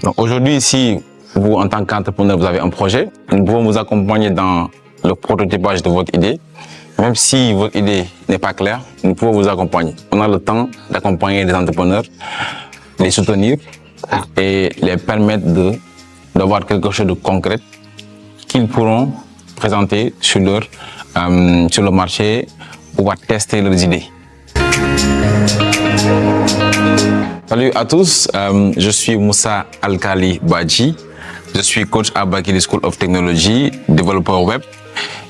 Donc aujourd'hui, si vous, en tant qu'entrepreneur, vous avez un projet, nous pouvons vous accompagner dans le prototypage de votre idée. Même si votre idée n'est pas claire, nous pouvons vous accompagner. On a le temps d'accompagner les entrepreneurs, les soutenir et les permettre d'avoir quelque chose de concret qu'ils pourront présenter sur le marché, pouvoir tester leurs idées. Salut à tous, je suis Moussa Alkali Badji. Je suis coach à Bakili School of Technology, développeur web,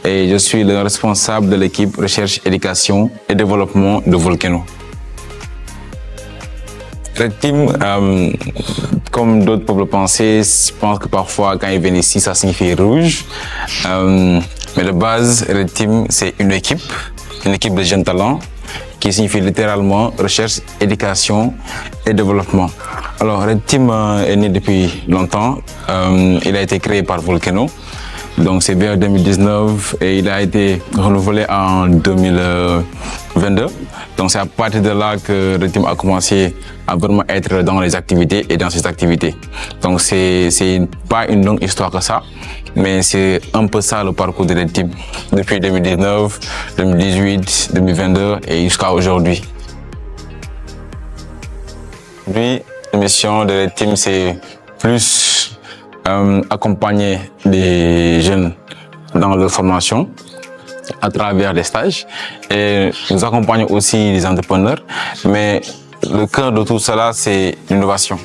et je suis le responsable de l'équipe recherche, éducation et développement de Volcano. Red Team, comme d'autres peuvent le penser, je pense que parfois quand ils viennent ici, ça signifie rouge. Mais de base, Red Team, c'est une équipe de jeunes talents qui signifie littéralement recherche, éducation et développement. Alors, Red Team est né depuis longtemps. Il a été créé par Volcano. Donc, c'est vers 2019 et il a été renouvelé en 2022. Donc, c'est à partir de là que Red Team a commencé à vraiment être dans les activités et dans ses activités. Donc, c'est pas une longue histoire que ça, mais c'est un peu ça le parcours de Red Team depuis 2019, 2018, 2022 et jusqu'à aujourd'hui. Aujourd'hui, la mission de Red Team, c'est plus accompagner les jeunes dans leur formation à travers des stages, et nous accompagnons aussi les entrepreneurs, mais le cœur de tout cela, c'est l'innovation.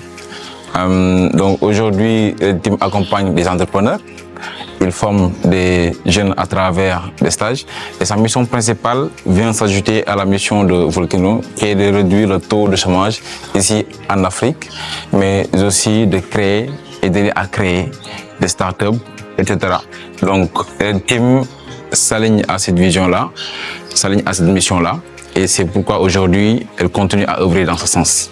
Donc aujourd'hui, Red Team accompagne des entrepreneurs. Il forme des jeunes à travers des stages et sa mission principale vient s'ajouter à la mission de Volcano, qui est de réduire le taux de chômage ici en Afrique, mais aussi de créer et d'aider à créer des startups, etc. Donc, Red Team s'aligne à cette vision-là, s'aligne à cette mission-là, et c'est pourquoi aujourd'hui, elle continue à œuvrer dans ce sens.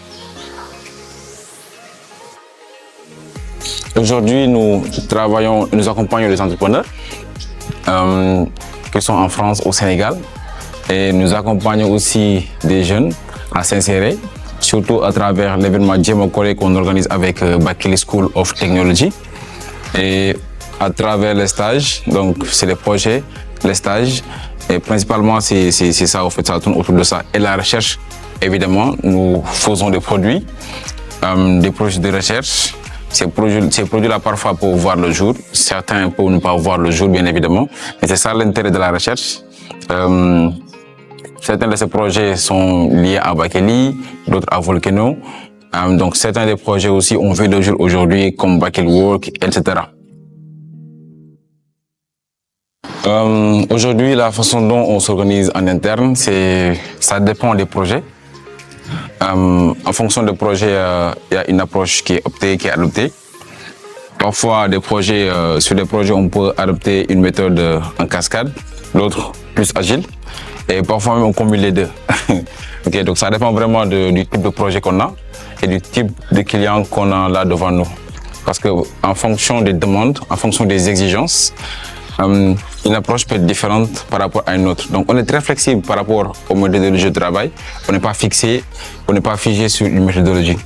Aujourd'hui, nous accompagnons les entrepreneurs qui sont en France, au Sénégal, et nous accompagnons aussi des jeunes à s'insérer, surtout à travers l'événement Djemokore qu'on organise avec Bakili School of Technology. Et à travers les stages, donc c'est les projets, les stages, et principalement c'est ça, en fait, ça tourne autour de ça. Et la recherche, évidemment, nous faisons des projets de recherche. Ces produits-là, parfois, peuvent voir le jour. Certains peuvent ne pas voir le jour, bien évidemment. Mais c'est ça l'intérêt de la recherche. Certains de ces projets sont liés à Bakili, d'autres à Volcano. Donc, certains des projets aussi ont vu le jour aujourd'hui, comme Bakili Work, etc. Aujourd'hui, la façon dont on s'organise en interne, ça dépend des projets. En fonction des projets, il y a une approche qui est optée, qui est adoptée. Parfois, sur des projets, on peut adopter une méthode en cascade, l'autre plus agile, et parfois même on combine les deux. Okay, donc ça dépend vraiment du type de projet qu'on a et du type de client qu'on a là devant nous. Parce que en fonction des demandes, en fonction des exigences, une approche peut être différente par rapport à une autre. Donc, on est très flexible par rapport aux méthodologies de travail. On n'est pas fixé, on n'est pas figé sur une méthodologie.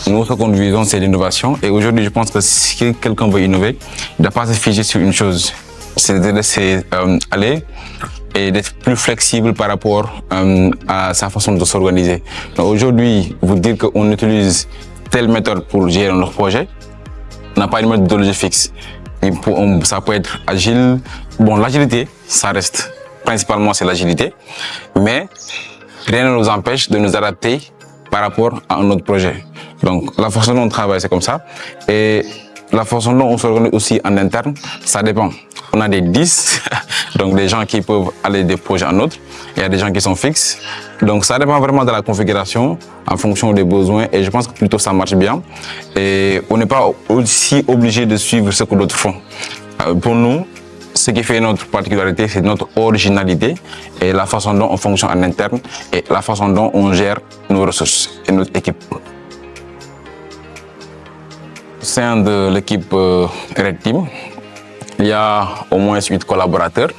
Nous, ce que nous visons, c'est l'innovation. Et aujourd'hui, je pense que si quelqu'un veut innover, il ne doit pas se figer sur une chose. C'est de laisser aller et d'être plus flexible par rapport à sa façon de s'organiser. Donc, aujourd'hui, vous dire qu'on utilise telle méthode pour gérer notre projet, on n'a pas une méthodologie fixe. Ça peut être agile. Bon, l'agilité, ça reste. Principalement, c'est l'agilité. Mais rien ne nous empêche de nous adapter par rapport à un autre projet. Donc, la façon dont on travaille, c'est comme ça. Et la façon dont on s'organise aussi en interne, ça dépend. On a des 10, donc des gens qui peuvent aller des projets en autre. Il y a des gens qui sont fixes. Donc, ça dépend vraiment de la configuration en fonction des besoins. Et je pense que plutôt ça marche bien. Et on n'est pas aussi obligé de suivre ce que d'autres font. Pour nous, ce qui fait notre particularité, c'est notre originalité et la façon dont on fonctionne en interne et la façon dont on gère nos ressources et notre équipe. Au sein de l'équipe Red Team, il y a au moins 8 collaborateurs.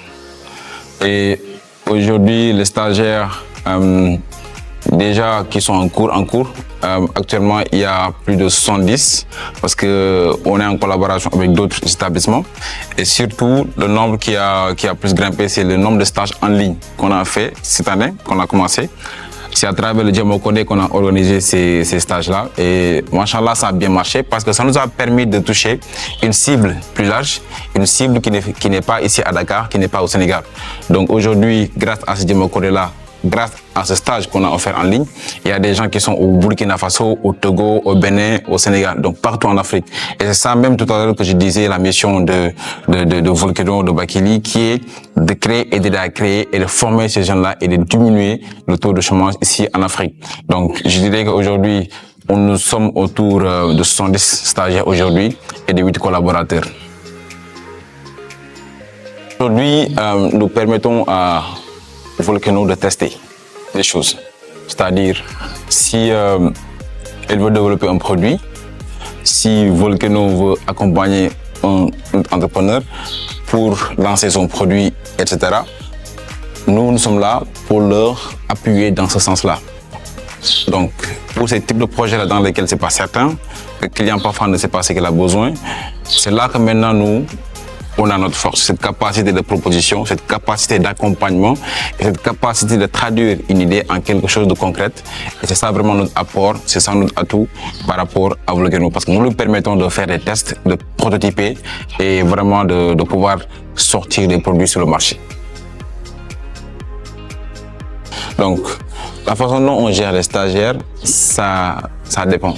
Et aujourd'hui, les stagiaires déjà qui sont en cours. Actuellement, il y a plus de 70 parce que on est en collaboration avec d'autres établissements. Et surtout, le nombre qui a plus grimpé, c'est le nombre de stages en ligne qu'on a fait cette année, qu'on a commencé. C'est à travers le Djemo Codé qu'on a organisé ces stages-là. Et machallah, ça a bien marché parce que ça nous a permis de toucher une cible plus large, une cible qui n'est pas ici à Dakar, qui n'est pas au Sénégal. Donc aujourd'hui, grâce à ce Djemo Codé-là, grâce à ce stage qu'on a offert en ligne, il y a des gens qui sont au Burkina Faso, au Togo, au Bénin, au Sénégal, donc partout en Afrique. Et c'est ça même tout à l'heure que je disais, la mission de Volcano, de Bakili, qui est de créer, et d'aider à créer et de former ces jeunes-là et de diminuer le taux de chômage ici en Afrique. Donc je dirais qu'aujourd'hui, nous sommes autour de 70 stagiaires aujourd'hui et de 8 collaborateurs. Aujourd'hui, nous permettons à Volcano de tester des choses. C'est-à-dire, si elle veut développer un produit, si Volcano veut accompagner un entrepreneur pour lancer son produit, etc., nous sommes là pour leur appuyer dans ce sens-là. Donc, pour ces types de projets-là dans lesquels c'est pas certain, le client parfois ne sait pas ce qu'il a besoin, c'est là que maintenant nous, on a notre force, cette capacité de proposition, cette capacité d'accompagnement et cette capacité de traduire une idée en quelque chose de concret. Et c'est ça vraiment notre apport, c'est ça notre atout par rapport à Volcano. Parce que nous lui permettons de faire des tests, de prototyper et vraiment de pouvoir sortir des produits sur le marché. Donc, la façon dont on gère les stagiaires, ça dépend.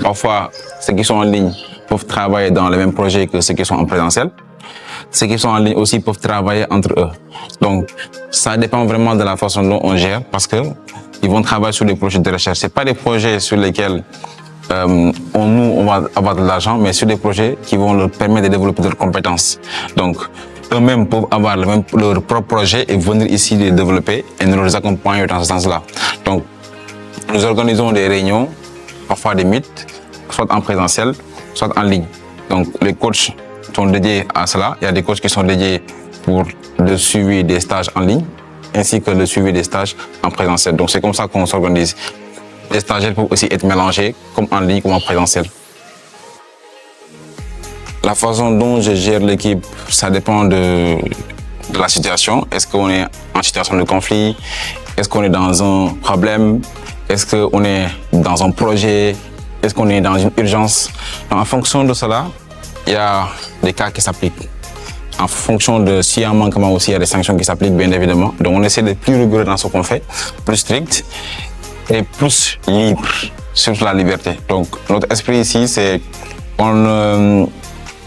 Parfois, ceux qui sont en ligne peuvent travailler dans les mêmes projets que ceux qui sont en présentiel. Ceux qui sont en ligne aussi peuvent travailler entre eux. Donc, ça dépend vraiment de la façon dont on gère parce que ils vont travailler sur des projets de recherche. C'est pas des projets sur lesquels on va avoir de l'argent, mais sur des projets qui vont leur permettre de développer leurs compétences. Donc, eux-mêmes peuvent avoir leur propre projet et venir ici les développer et nous les accompagnons dans ce sens-là. Donc, nous organisons des réunions, parfois des meets, soit en présentiel, soit en ligne. Donc, les coachs sont dédiés à cela. Il y a des coachs qui sont dédiés pour le suivi des stages en ligne, ainsi que le suivi des stages en présentiel. Donc, c'est comme ça qu'on s'organise. Les stagiaires peuvent aussi être mélangés, comme en ligne, comme en présentiel. La façon dont je gère l'équipe, ça dépend de la situation. Est-ce qu'on est en situation de conflit? Est-ce qu'on est dans un problème? Est-ce qu'on est dans un projet? Est-ce qu'on est dans une urgence? Donc, en fonction de cela, il y a des cas qui s'appliquent. En fonction de s'il y a un manquement aussi, il y a des sanctions qui s'appliquent, bien évidemment. Donc, on essaie d'être plus rigoureux dans ce qu'on fait, plus strict et plus libre sur la liberté. Donc, notre esprit ici, c'est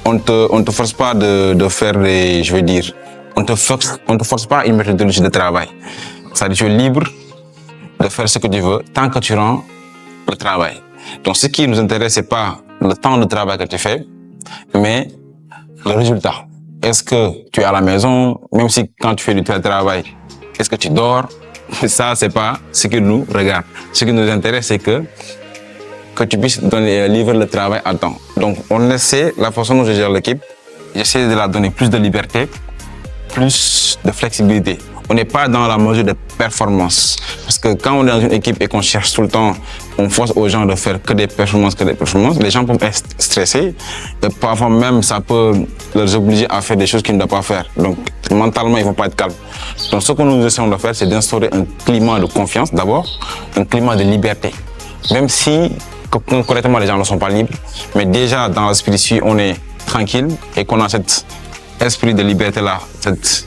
on te force pas de faire des, je veux dire, on te force pas une méthodologie de travail. C'est-à-dire, tu es libre de faire ce que tu veux tant que tu rends le travail. Donc, ce qui nous intéresse, c'est pas le temps de travail que tu fais, mais le résultat. Est-ce que tu es à la maison, même si quand tu fais du télétravail, est-ce que tu dors? Ça, c'est pas ce qui nous regarde. Ce qui nous intéresse, c'est que tu puisses livrer le travail à temps. Donc, on essaie, la façon dont je gère l'équipe, j'essaie de la donner plus de liberté, plus de flexibilité. On n'est pas dans la mesure de performance. Parce que quand on est dans une équipe et qu'on cherche tout le temps, on force aux gens de faire que des performances, les gens peuvent être stressés. Et parfois même, ça peut les obliger à faire des choses qu'ils ne doivent pas faire. Donc, mentalement, ils ne vont pas être calmes. Donc, ce que nous essayons de faire, c'est d'instaurer un climat de confiance, d'abord, un climat de liberté. Même si, concrètement, les gens ne sont pas libres, mais déjà, dans l'esprit ici, on est tranquille et qu'on a cet esprit de liberté-là, cette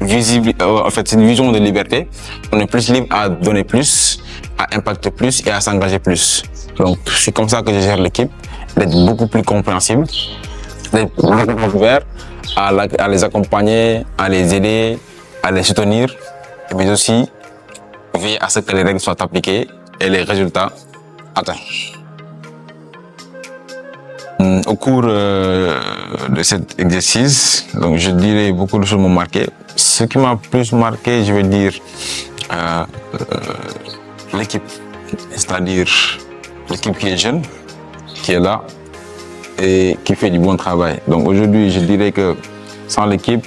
vision de liberté, on est plus libre à donner plus, à impacter plus et à s'engager plus. Donc, c'est comme ça que je gère l'équipe, d'être beaucoup plus compréhensible, d'être beaucoup plus ouvert à les accompagner, à les aider, à les soutenir, mais aussi veiller à ce que les règles soient appliquées et les résultats atteints. Au cours de cet exercice, donc je dirais beaucoup de choses m'ont marqué. Ce qui m'a plus marqué, je veux dire, l'équipe, c'est-à-dire l'équipe qui est jeune, qui est là et qui fait du bon travail. Donc aujourd'hui, je dirais que sans l'équipe,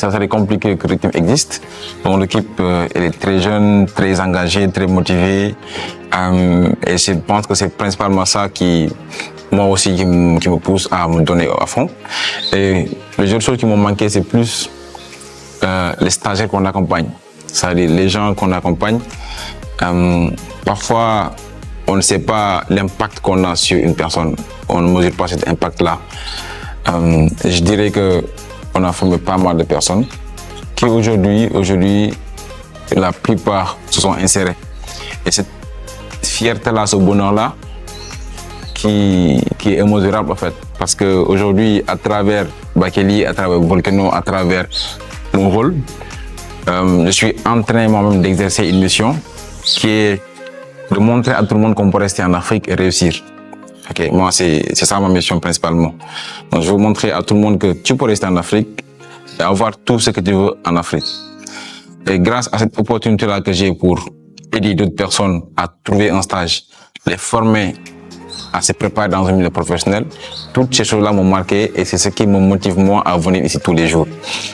ça serait compliqué que l'équipe existe. Donc l'équipe elle est très jeune, très engagée, très motivée. Et je pense que c'est principalement ça qui me pousse à me donner à fond. Et les autres choses qui m'ont manqué, c'est plus les stagiaires qu'on accompagne. C'est-à-dire les gens qu'on accompagne. Parfois, on ne sait pas l'impact qu'on a sur une personne. On ne mesure pas cet impact-là. Je dirais que on a formé pas mal de personnes qui aujourd'hui, la plupart se sont insérées. Et cette fierté-là, ce bonheur-là, qui est immesurable en fait. Parce qu'aujourd'hui, à travers Bakely, à travers Volcano, à travers mon rôle, je suis en train moi-même d'exercer une mission qui est de montrer à tout le monde qu'on peut rester en Afrique et réussir. Okay, moi, c'est ça ma mission principalement. Donc, je veux montrer à tout le monde que tu peux rester en Afrique et avoir tout ce que tu veux en Afrique. Et grâce à cette opportunité-là que j'ai pour aider d'autres personnes à trouver un stage, les former à se préparer dans un milieu professionnel, toutes ces choses-là m'ont marqué et c'est ce qui me motive moi à venir ici tous les jours.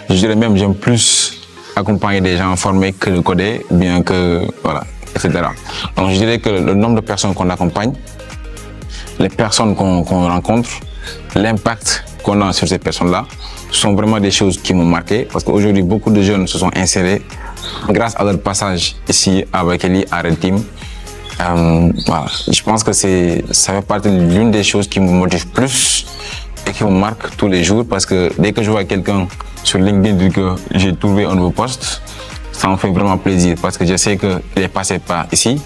Je dirais même j'aime plus accompagner des gens formés que de coder, bien que, voilà, etc. Donc je dirais que le nombre de personnes qu'on accompagne, les personnes qu'on rencontre, l'impact qu'on a sur ces personnes-là, sont vraiment des choses qui m'ont marqué parce qu'aujourd'hui, beaucoup de jeunes se sont insérés grâce à leur passage ici à Bakely, à Red Team. Voilà. Je pense que ça fait partie de l'une des choses qui me motive plus et qui me marque tous les jours parce que dès que je vois quelqu'un sur LinkedIn dire que j'ai trouvé un nouveau poste, ça me fait vraiment plaisir parce que je sais qu'il est passé par ici.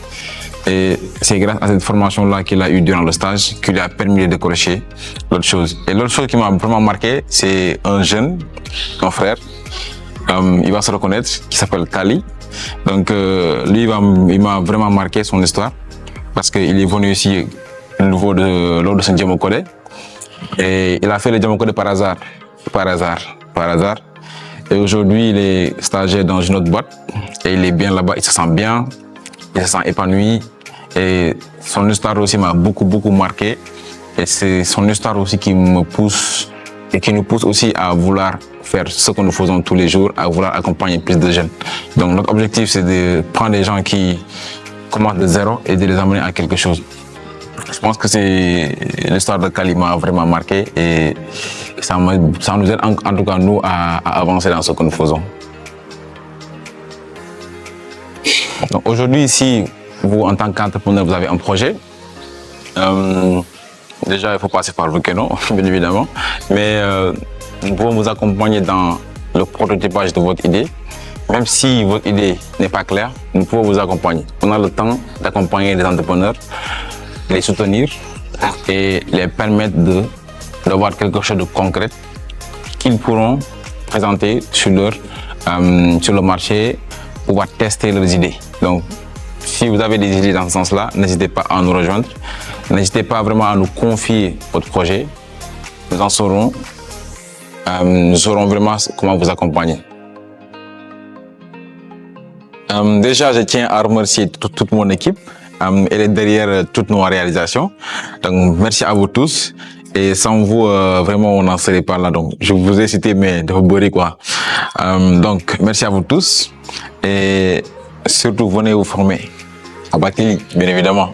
Et c'est grâce à cette formation-là qu'il a eu durant le stage qu'il lui a permis de décrocher l'autre chose. Et l'autre chose qui m'a vraiment marqué, c'est un jeune, un frère, il va se reconnaître, qui s'appelle Kali. Donc lui, il m'a vraiment marqué son histoire parce qu'il est venu ici lors de son Djamo Codé. Et il a fait le Djamo Codé par hasard. Et aujourd'hui, il est stagiaire dans une autre boîte et il est bien là-bas, il se sent bien. Il se sent épanoui et son histoire aussi m'a beaucoup marqué et c'est son histoire aussi qui me pousse et qui nous pousse aussi à vouloir faire ce que nous faisons tous les jours, à vouloir accompagner plus de jeunes. Donc notre objectif c'est de prendre des gens qui commencent de zéro et de les amener à quelque chose. Je pense que c'est l'histoire de Kali m'a vraiment marqué et ça nous aide en tout cas nous à avancer dans ce que nous faisons. Donc aujourd'hui, si vous, en tant qu'entrepreneur, vous avez un projet, déjà, il faut passer par Volcano, bien évidemment, mais nous pouvons vous accompagner dans le prototypage de votre idée. Même si votre idée n'est pas claire, nous pouvons vous accompagner. On a le temps d'accompagner les entrepreneurs, les soutenir et les permettre d'avoir quelque chose de concret qu'ils pourront présenter sur le marché, pouvoir tester leurs idées. Donc, si vous avez des idées dans ce sens-là, n'hésitez pas à nous rejoindre. N'hésitez pas vraiment à nous confier votre projet. Nous saurons vraiment comment vous accompagner. Déjà, je tiens à remercier toute mon équipe. Elle est derrière toutes nos réalisations. Donc, merci à vous tous. Et sans vous, vraiment, on n'en serait pas là. Donc, je vous ai cité, mais de vous quoi. Donc, merci à vous tous. Et surtout, venez vous former à Bakely, bien évidemment.